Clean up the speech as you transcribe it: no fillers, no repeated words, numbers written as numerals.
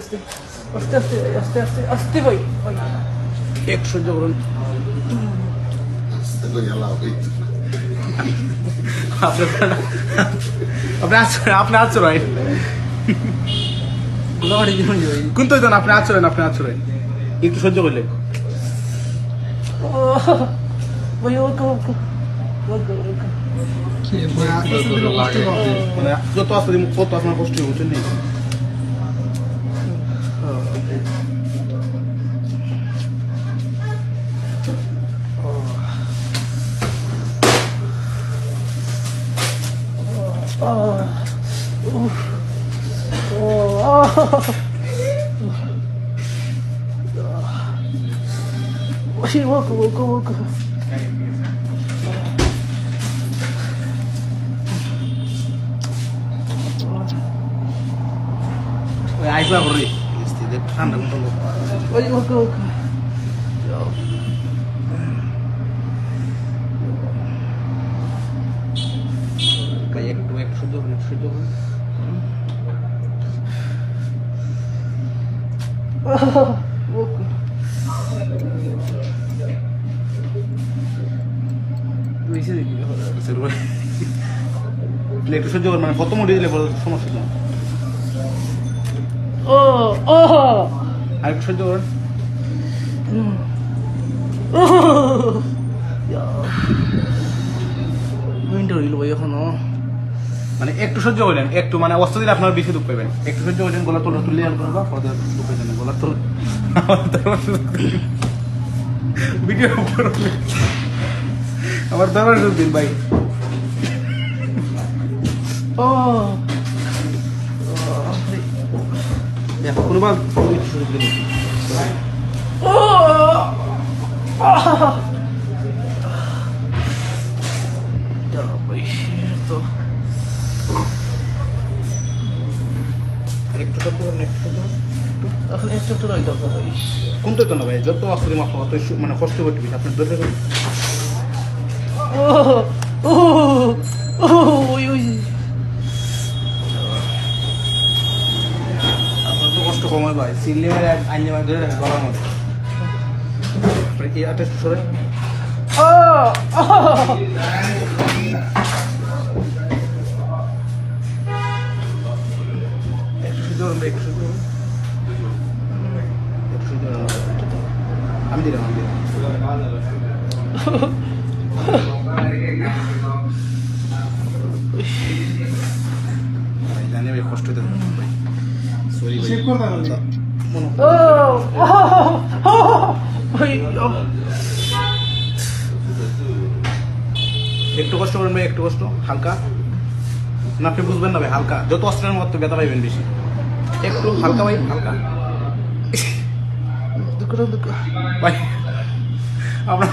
আস্তে আস্তে আস্তে আস্তে আস্তে আস্তে ভাই ভাই এক সহ্য করুন। আপনি আচরেন কিন্তু আপনি আচরেন একটু সহ্য করলে ভাই ওকে ওকে ওকে ওকে মানে যত আসতে কত আপনার কষ্ট বুঝছেন নেই। ওকে ওকে ওকে আইসা করি ঠান্ডা ওকে ওকে ওকে একটু একটু সহ্য করুন সহ্য করুন। ওকে তুইছে দেখি একটু সহ্য করুন মানে কত মোটে দিলে সমস্যা নেই। ও ও আর একটু সহ্য করুন। মিনিট হইল ভাই এখনো মানে একটু সহ্য করলেন একটু মানে অস্ত্র দিলে আপনার বেশি দুঃখ পাবেন। একটু সহ্য করলেন গলা তোলা তুলে আর করবা পরে দুঃখ পাবেন গলা তোলা ভিডিও আমার দাবার দিন ভাই। ও কোনোবা ও একটু সহ্য করুন একটু সহ্য করুন। এখন একটু তো নয় দরকার ভাই কোন তো না ভাই যত আসলে মাফ অত মানে কষ্ট করতে আপনার ধরে রাখুন। ও ও ও ওই ওই আপনার তো কষ্ট কম হয় ভাই সিললে মানে আইনে মানে ধরে রাখেন গলার মধ্যে এই আটে সরে ও একটু সহ্য করুন একটু সহ্য করুন একটু সহ্য করুন। আমি দিলাম ভাই জানি ভাই কষ্ট হতে ভাই সরি ভাই ও ওই একটু কষ্ট করুন ভাই একটু কষ্ট হালকা না আপনি বুঝবেন না ভাই হালকা যত অস্ত্রের মতো ব্যথা পাইবেন বেশি একটু হালকা ভাই হালকা দুঃখ দুঃখ ভাই আপনার